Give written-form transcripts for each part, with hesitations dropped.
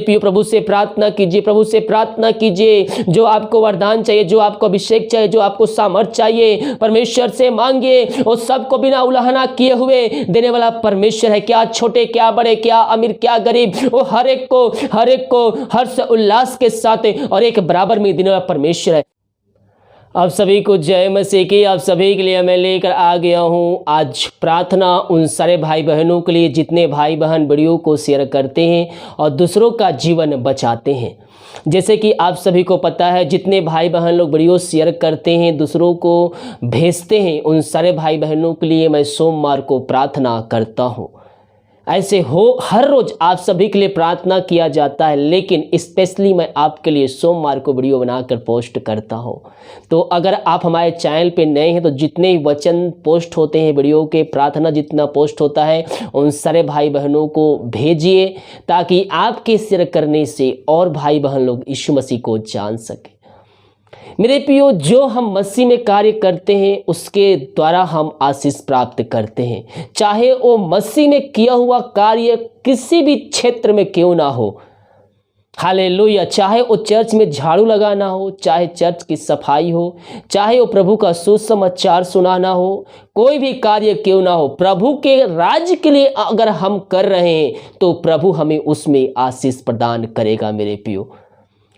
प्रियो प्रभु से प्रार्थना कीजिए, प्रभु से प्रार्थना कीजिए। जो आपको वरदान चाहिए, जो आपको अभिषेक चाहिए, जो आपको सामर्थ चाहिए, परमेश्वर से मांगिए। वो सबको बिना उलाहना किए हुए देने वाला परमेश्वर है। क्या छोटे, क्या बड़े, क्या अमीर, क्या गरीब, वो हर एक को हर्ष उल्लास के साथ और एक बराबर में देने वाला परमेश्वर है। आप सभी को जय मसीह की। आप सभी के लिए मैं लेकर आ गया हूँ आज प्रार्थना उन सारे भाई बहनों के लिए जितने भाई बहन वीडियो को शेयर करते हैं और दूसरों का जीवन बचाते हैं। जैसे कि आप सभी को पता है, जितने भाई बहन लोग वीडियो शेयर करते हैं, दूसरों को भेजते हैं, उन सारे भाई बहनों के लिए मैं सोमवार को प्रार्थना करता हूँ। ऐसे हो हर रोज आप सभी के लिए प्रार्थना किया जाता है, लेकिन स्पेशली मैं आपके लिए सोमवार को वीडियो बनाकर पोस्ट करता हूं। तो अगर आप हमारे चैनल पे नए हैं तो जितने वचन पोस्ट होते हैं, वीडियो के प्रार्थना जितना पोस्ट होता है, उन सारे भाई बहनों को भेजिए ताकि आपके शेयर करने से और भाई बहन लोग यीशु मसीह को जान सके। मेरे प्रियो, जो हम मसीह में कार्य करते हैं उसके द्वारा हम आशीष प्राप्त करते हैं, चाहे वो मसीह में किया हुआ कार्य किसी भी क्षेत्र में क्यों ना हो। हालेलुया। चाहे वो चर्च में झाड़ू लगाना हो, चाहे चर्च की सफाई हो, चाहे वो प्रभु का सुसमाचार सुनाना हो, कोई भी कार्य क्यों ना हो, प्रभु के राज्य के लिए अगर हम कर रहे हैं तो प्रभु हमें उसमें आशीष प्रदान करेगा मेरे प्रियो।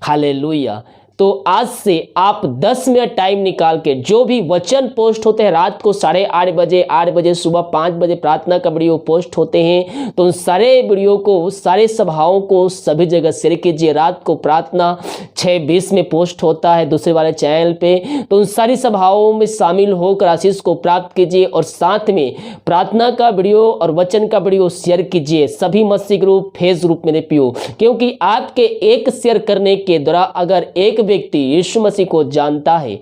हालेलुया। तो आज से आप 10 मिनट टाइम निकाल के जो भी वचन पोस्ट होते हैं, रात को 8:30 बजे, 8 बजे, सुबह 5 बजे प्रार्थना का वीडियो पोस्ट होते हैं, तो उन सारे वीडियो को, सारे सभाओं को सभी जगह शेयर कीजिए। रात को प्रार्थना 6:20 में पोस्ट होता है दूसरे वाले चैनल पे, तो उन सारी सभाओं में शामिल होकर आशीष को प्राप्त कीजिए और साथ में प्रार्थना का वीडियो और वचन का वीडियो शेयर कीजिए सभी मसीह ग्रुप, फेस ग्रुप में पियो। क्योंकि आपके एक शेयर करने के द्वारा अगर एक व्यक्ति यीशु मसीह को जानता है,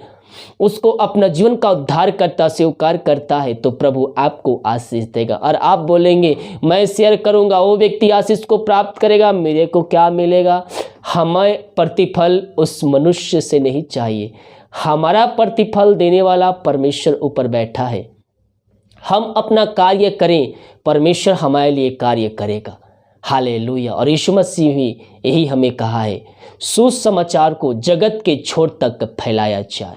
उसको अपना जीवन का उद्धारकर्ता स्वीकार करता है, तो प्रभु आपको आशीष देगा। और आप बोलेंगे मैं शेयर करूंगा, वो व्यक्ति आशीष को प्राप्त करेगा, मेरे को क्या मिलेगा? हमें प्रतिफल उस मनुष्य से नहीं चाहिए, हमारा प्रतिफल देने वाला परमेश्वर ऊपर बैठा है। हम अपना कार्य करें, परमेश्वर हमारे लिए कार्य करेगा। हालेलुया। और यीशु मसीह भी यही हमें कहा है, सुसमाचार को जगत के छोर तक फैलाया जाए।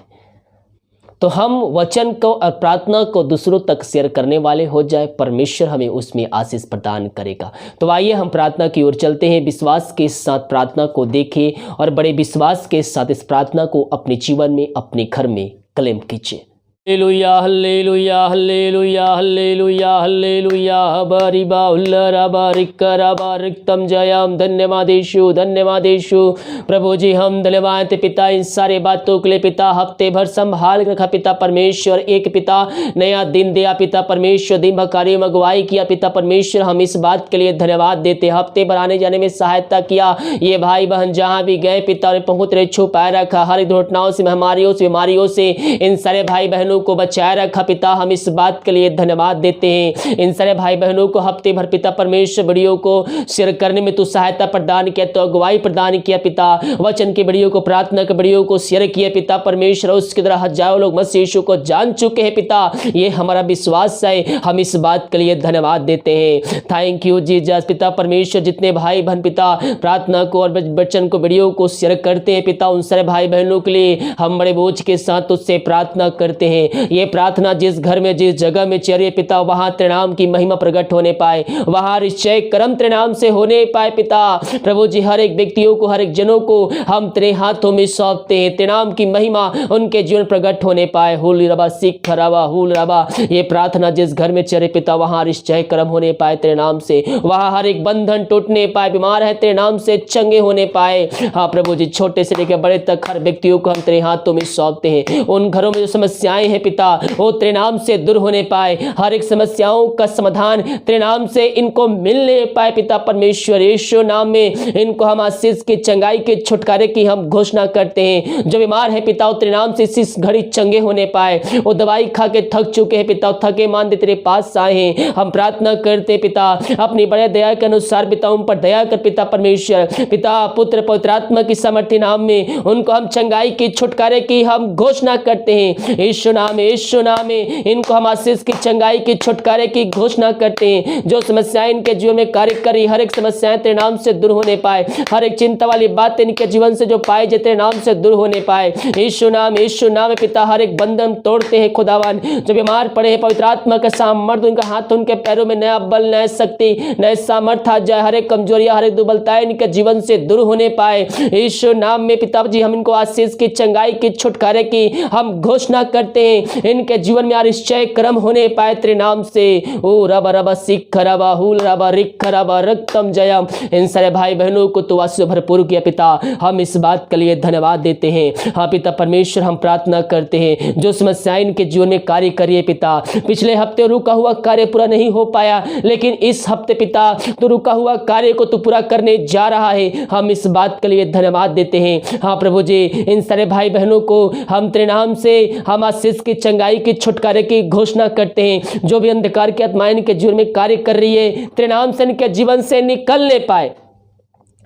तो हम वचन को और प्रार्थना को दूसरों तक शेयर करने वाले हो जाए, परमेश्वर हमें उसमें आशीष प्रदान करेगा। तो आइए हम प्रार्थना की ओर चलते हैं। विश्वास के साथ प्रार्थना को देखें और बड़े विश्वास के साथ इस प्रार्थना को अपने जीवन में, अपने घर में क्लेम कीजिए। Hallelujah, hallelujah, hallelujah, hallelujah, hallelujah. बरिबा उल्लरा बारिकरा बारिकतम जयम। धन्यवाद यीशु, धन्यवाद यीशु। प्रभु जी हम धन्यवाद पिता इन सारे बातों के लिए पिता। हफ्ते भर संभाल रखा पिता परमेश्वर, एक पिता नया दिन दिया पिता परमेश्वर, दिन भर कार्य में अगुवाई किया पिता परमेश्वर। हम इस बात के लिए धन्यवाद देते। हफ्ते भर आने जाने में सहायता किया, ये भाई बहन जहाँ भी गए पिता ने बहुत रहे छुपाए रखा, हर दुर्घटनाओं से, महामारियों से, बीमारियों से इन सारे भाई बहनों को बचाए रखा पिता। हम इस बात के लिए धन्यवाद देते हैं। इन सारे भाई बहनों को हफ्ते भर पिता परमेश्वर वीडियो को शेयर करने में तू सहायता प्रदान किया, तो अगुवाई प्रदान किया पिता। वचन के वीडियो को, प्रार्थना के वीडियो को शेयर किया पिता परमेश्वर। उसकी तरह हजारों लोग मसीह यीशु को जान चुके हैं पिता, ये हमारा विश्वास है। हम इस बात के लिए धन्यवाद देते हैं। थैंक यू जीसस पिता परमेश्वर। जितने भाई बहन पिता प्रार्थना को और वचन को वीडियो को शेयर करते हैं पिता, उन सारे भाई बहनों के लिए हम बड़े बोझ के साथ तुझसे प्रार्थना करते हैं। ये प्रार्थना जिस घर में, जिस जगह में चले पिता, वहां तेरे नाम की महिमा प्रकट होने पाए, वहां निश्चय कर्म तेरे नाम से होने पाए पिता। प्रभु जी हर एक व्यक्तियों को, हर एक जनों को हम तेरे हाथों में सौंपते हैं। तेरे नाम की महिमा उनके जीवन प्रकट होने पाए। हुल रबा सिख रबा हुल रबा। ये प्रार्थना जिस घर में चले पिता, वहां निश्चय कर्म होने पाए तेरे नाम से, वहां हर एक बंधन टूटने पाए, बीमार है तेरे नाम से चंगे होने पाए। हाँ प्रभु जी, छोटे से लेकर बड़े तक हर व्यक्तियों को हम तेरे हाथों में सौंपते हैं। उन घरों में जो समस्याएं हैं पिता, वो तेरे नाम से दूर होने पाए, हर एक समस्याओं का समाधान तेरे नाम से इनको मिलने पाए पिता परमेश्वर। यीशु नाम में इनको हम आशीष की, चंगाई के, छुटकारे की हम घोषणा करते हैं। जो बीमार है पिता, तेरे नाम से इस घड़ी चंगे होने पाए। वो दवाई खा के थक चुके हैं पिता, थके मानते तेरे पास आए हैं। हम प्रार्थना करते पिता, अपनी बड़े दया के अनुसार पिता उन पर दया कर पिता परमेश्वर। पिता पुत्र पवित्र आत्मा की सामर्थ्य नाम में उनको हम चंगाई की, छुटकारे की हम घोषणा करते हैं। यीशु नाम में, यीशु नाम में इनको हम आशीष की, चंगाई की, छुटकारे की घोषणा करते हैं। जो समस्याएं इनके जीवन में कार्य कर रही, हर एक समस्याएं तेरे नाम से दूर होने पाए, हर एक चिंता वाली बात इनके जीवन से जो पाए जाए तेरे नाम से दूर होने पाए। यीशु नाम में पिता हर एक बंधन तोड़ते हैं खुदावन। जो बीमार पड़े हैं पवित्र आत्मा के सामर्थ्य उनके हाथ उनके पैरों में नया बल, नया शक्ति, नए सामर्थ्य आ जाए। हर एक कमजोरियां, हर एक दुर्बलताएं इनके जीवन से दूर होने पाए। यीशु नाम में पिताजी हम इनको आशीष की, चंगाई की, छुटकारे की हम घोषणा करते हैं। इनके जीवन में आश्चर्य कर्म होने पाए तेरे नाम से। ओ रबा रबा सिख रबा हुल रबा रिख रबा रक्तम जयम। इन सारे भाई बहनों को तो आशीष भरपूर किया पिता, हम इस बात के लिए धन्यवाद देते हैं। हाँ पिता परमेश्वर हम प्रार्थना करते हैं जो समस्याएं इनके जीवन में कार्य करिए पिता। पिछले हफ्ते रुका हुआ कार्य पूरा नहीं हो पाया, लेकिन इस हफ्ते पिता तो रुका हुआ कार्य को तू पूरा करने जा रहा है, हम इस बात के लिए धन्यवाद देते हैं। हाँ प्रभु जी इन सारे भाई बहनों को हम तेरे नाम से हम आशीष की, चंगाई की, छुटकारे की घोषणा करते हैं। जो भी अंधकार की आत्माएं इनके जीवन में कार्य कर रही है तेरे नाम से इनके जीवन से निकलने पाए।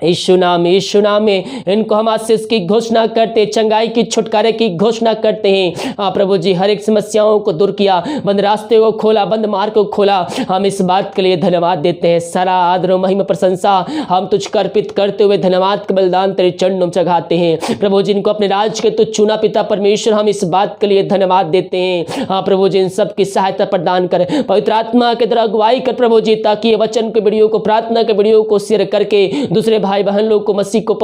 यीशु नाम में इनको हम आशीष की घोषणा करते, चंगाई की, छुटकारे की घोषणा करते हैं। हाँ प्रभु जी हर एक समस्याओं को दूर किया, बंद रास्ते को खोला, बंद मार्ग को खोला, हम इस बात के लिए धन्यवाद देते हैं। सारा आदर महिमा प्रशंसा हम तुझको अर्पित करते हुए धन्यवाद का बलिदान तेरे चरणों में चढ़ाते हैं। प्रभु जी इनको अपने राज्य के तू चुना पिता परमेश्वर, हम इस बात के लिए धन्यवाद देते हैं। हाँ प्रभु जी इन सब की सहायता प्रदान कर, पवित्र आत्मा के द्वारा अगुवाई कर प्रभु जी, ताकि ये वचन के वीडियो को, प्रार्थना के वीडियो को शेयर करके दूसरे भाई बहन लोग को मसीह को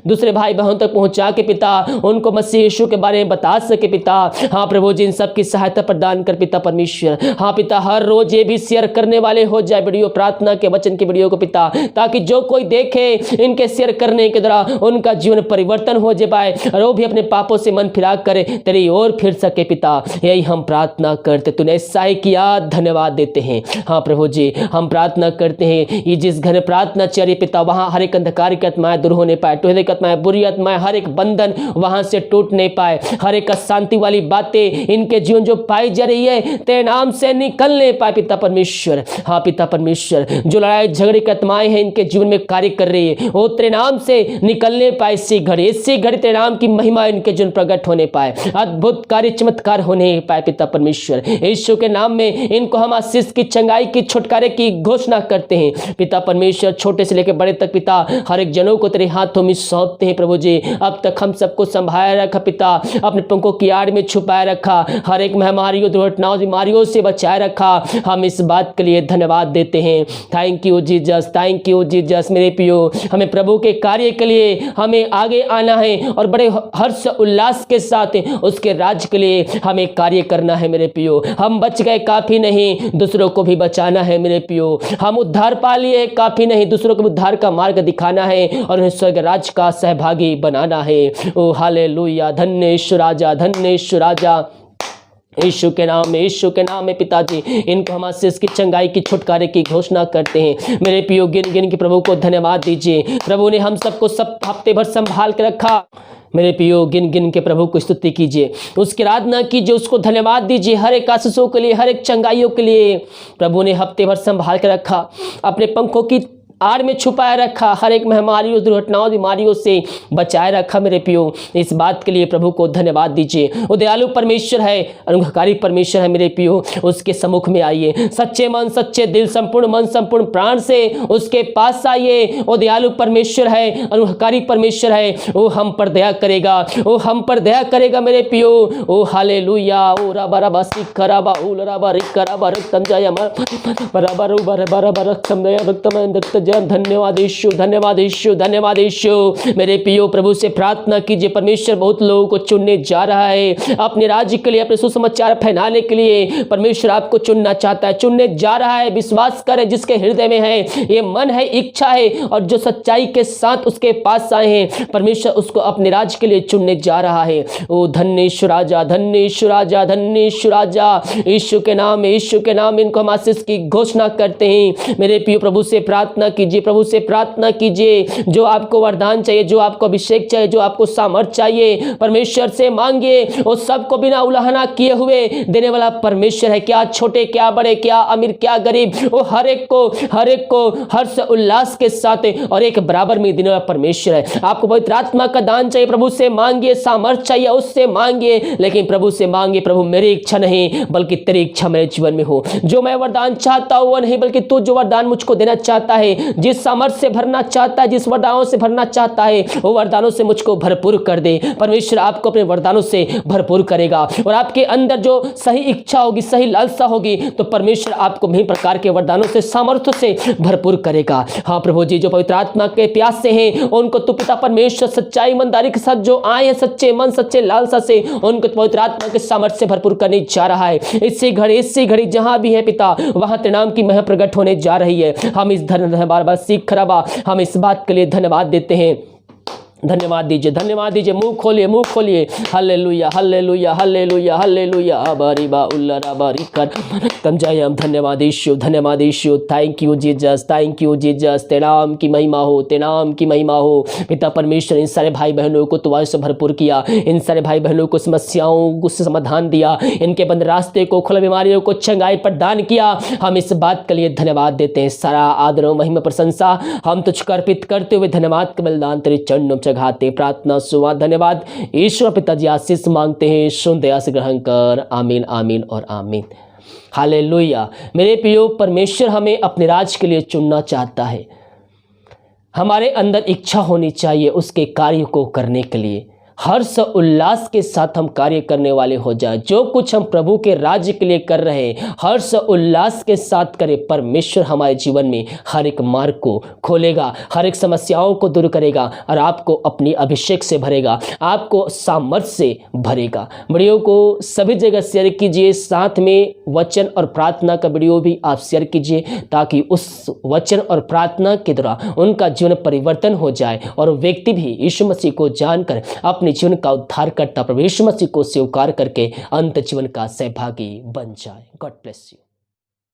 दूसरे भाई बहन तक पहुंचा के पिता उनको मसीह यीशु के बारे में बता सके पिता। हाँ प्रभु जी इन सब की सहायता प्रदान कर पिता परमेश्वर। हाँ पिता हर रोज ये भी शेयर करने वाले हो जाए वीडियो, प्रार्थना के वचन की वीडियो को पिता, ताकि जो कोई देखे इनके शेयर करने के द्वारा उनका जीवन परिवर्तन हो जाए और वो भी अपने पापों से मन फिरा करे तेरी ओर फिर सके पिता। यही हम प्रार्थना करते, तूने ऐसा ही किया, धन्यवाद देते हैं। हाँ प्रभु जी हम प्रार्थना करते हैं ये जिस घर में प्रार्थना चली पिता वहां हर एक अंधकार की आत्माएं दूर होने पाए, टोहरे की आत्माएं, बुरी आत्माएं, हर एक बंधन वहां से टूट नहीं पाए, हर एक अशांति वाली बातें इनके जीवन जो पाई जा रही है तेरे नाम से निकलने पाए पिता परमेश्वर। हाँ पिता परमेश्वर जो लड़ाई झगड़े की आत्माएं हैं इनके जीवन में कार्य कर रही है वो तेरे नाम से निकलने पाए। इसी घड़ी तेरे नाम की महिमा इनके जीवन प्रकट होने पाए, अद्भुत कार्य चमत्कार होने पाए पिता परमेश्वर। यीशु के नाम में इनको हम आशीष की, चंगाई की, छुटकारे की घोषणा करते हैं पिता परमेश्वर। छोटे से लेकर बड़े तक पिता हर एक जनों को तेरे हाथों में सौंपते हैं प्रभु जी। अब तक हम सबको संभाले रखा पिता, अपने पंखों की आड़ में छुपाए रखा, हर एक महामारियों, दुर्घटनाओं, बीमारियों से बचाए रखा, हम इस बात के लिए धन्यवाद देते हैं। Thank you Jesus, thank you Jesus. मेरे पियो हमें प्रभु के कार्य के लिए हमें आगे आना है और बड़े हर्ष उल्लास के साथ उसके राज्य के लिए हमें कार्य करना है मेरे पियो। हम बच गए काफी नहीं, दूसरों को भी बचाना है मेरे पियो। हम उद्धार पा लिए काफी नहीं, दूसरों को उद्धार का मार्ग दिखाना है और उन्हें स्वर्ग राज का सहभागी बनाना है। ओ हालेलुया, धन्य यीशु राजा, धन्य यीशु राजा। यीशु के नाम में पिताजी इनको हम आशीष की, चंगाई की, छुटकारे की घोषणा करते हैं। मेरे पियो गिन गिन के प्रभु को धन्यवाद दीजिए। प्रभु ने हम सबको सब हफ्ते भर संभाल के रखा। मेरे पियो गिन गिन के प्रभु को स्तुति कीजिए, उसकी आराधना कीजिए, उसको धन्यवाद दीजिए हर एक आशीषों के लिए, हर एक चंगाइयों के लिए। प्रभु ने हफ्ते भर संभाल के रखा, अपने पंखों की आड़ में छुपाए रखा, हर एक महामारियों, दुर्घटनाओं, बीमारियों से बचाए रखा मेरे पियो। इस बात के लिए प्रभु को धन्यवाद दीजिए। वो दयालु परमेश्वर है, अनुग्रहकारी परमेश्वर है मेरे पियो। उसके सम्मुख में आइए, सच्चे मन, सच्चे दिल, संपूर्ण मन, संपूर्ण प्राण से उसके पास आइए। वो दयालु परमेश्वर है, अनुग्रहकारी परमेश्वर है, वो हम पर दया करेगा, वो हम पर दया करेगा मेरे पियो। ओ हालेलुया। ओ रबा रबा सिखरा बाउल रबा रिकरा बरक्तम जय बराबर बराबर रक्तम जय रक्तम। धन्यवाद यीशु, धन्यवाद यीशु, धन्यवाद यीशु। मेरे पियो प्रभु से प्रार्थना कीजिए, परमेश्वर बहुत लोगों को चुनने जा रहा है अपने राज्य के लिए, अपने सुसमाचार फैलाने के लिए। परमेश्वर आपको चुनना चाहता है, चुनने जा रहा है। विश्वास करें, जिसके हृदय में है ये मन है, इच्छा है और जो सच्चाई के साथ उसके पास आए हैं, परमेश्वर उसको अपने राज्य के लिए चुनने जा रहा है। ओ धन्य यीशु राजा, धन्य यीशु राजा, धन्य यीशु राजा। यीशु के नाम में, यीशु के नाम में इनको हम आशीष की घोषणा करते हैं। मेरे पियो प्रभु से प्रार्थना कीजिए, प्रभु से प्रार्थना कीजिए। जो आपको वरदान चाहिए, जो आपको अभिषेक चाहिए, जो आपको सामर्थ चाहिए, परमेश्वर से मांगिए। वो सबको बिना उलाहना किए हुए देने वाला परमेश्वर है। क्या छोटे, क्या बड़े, क्या अमीर, क्या गरीब, वो हर एक को हर्ष उल्लास के साथ और एक बराबर में देने वाला परमेश्वर है। आपको पवित्र आत्मा का दान चाहिए, प्रभु से मांगिए। सामर्थ चाहिए, उससे मांगिए, लेकिन प्रभु से मांगिए, प्रभु मेरी इच्छा नहीं बल्कि तेरी इच्छा मेरे जीवन में हो। जो मैं वरदान चाहता हूं वो नहीं, बल्कि तू जो वरदान मुझको देना चाहता है, जिस सामर्थ से भरना चाहता है, जिस वरदानों से भरना चाहता है, वो वरदानों से मुझको भरपूर कर दे। परमेश्वर आपको अपने वरदानों से भरपूर करेगा और आपके अंदर जो सही इच्छा होगी, सही लालसा होगी, तो परमेश्वर आपको विभिन्न प्रकार के वरदानों से, सामर्थ्य से भरपूर करेगा। हाँ प्रभु जी, जो पवित्र आत्मा के प्यासे हैं उनको तू पिता परमेश्वर सच्चाई ईमानदारी के साथ जो आए हैं, सच्चे मन, सच्चे लालसा से, उनको पवित्र आत्मा के सामर्थ्य से भरपूर करने जा रहा है। इससे घड़ी जहां भी है पिता, वहां तेरे नाम की महिमा प्रकट होने जा रही है। हम इस बार बार सीख खराबा, हम इस बात के लिए धन्यवाद देते हैं। धन्यवाद दीजिए, धन्यवाद दीजिए। मुंह खोलिए, मुंह खोलिए। Hallelujah, hallelujah, hallelujah, hallelujah. बारी बा उल्ला बारी कर तम जय। हम धन्यवाद यीशु, धन्यवाद Yeshu. Thank you Jesus, thank you Jesus. तेरे नाम की महिमा हो, तेरे नाम की महिमा हो। पिता परमेश्वर, इन सारे भाई बहनों को तू से भरपूर किया, इन सारे भाई बहनों को समस्याओं को समाधान दिया, इनके बंद रास्ते को खुला, बीमारियों को चंगाई प्रदान किया। हम इस बात के लिए धन्यवाद देते हैं। सारा आदर और महिमा प्रशंसा हम तुझको अर्पित करते हुए धन्यवाद का बलिदान तेरे चरणों में चढ़ाते। प्रार्थना सुवा धन्यवाद ईश्वर पिताजी आशीष मांगते हैं, सुन दया से ग्रहण कर। आमीन, आमीन और आमीन। हालेलुया। मेरे प्रियो, परमेश्वर हमें अपने राज के लिए चुनना चाहता है। हमारे अंदर इच्छा होनी चाहिए उसके कार्य को करने के लिए। हर्ष उल्लास के साथ हम कार्य करने वाले हो जाए। जो कुछ हम प्रभु के राज्य के लिए कर रहे हैं, हर्ष उल्लास के साथ करें। परमेश्वर हमारे जीवन में हर एक मार्ग को खोलेगा, हर एक समस्याओं को दूर करेगा और आपको अपनी अभिषेक से भरेगा, आपको सामर्थ्य से भरेगा। वीडियो को सभी जगह शेयर कीजिए, साथ में वचन और प्रार्थना का वीडियो भी आप शेयर कीजिए, ताकि उस वचन और प्रार्थना के द्वारा उनका जीवन परिवर्तन हो जाए और व्यक्ति भी यीशु मसीह को जानकर अपने जीवन का उद्धार करता प्रभु यीशु मसीह को स्वीकार करके अंत जीवन का सहभागी बन जाए। God bless you.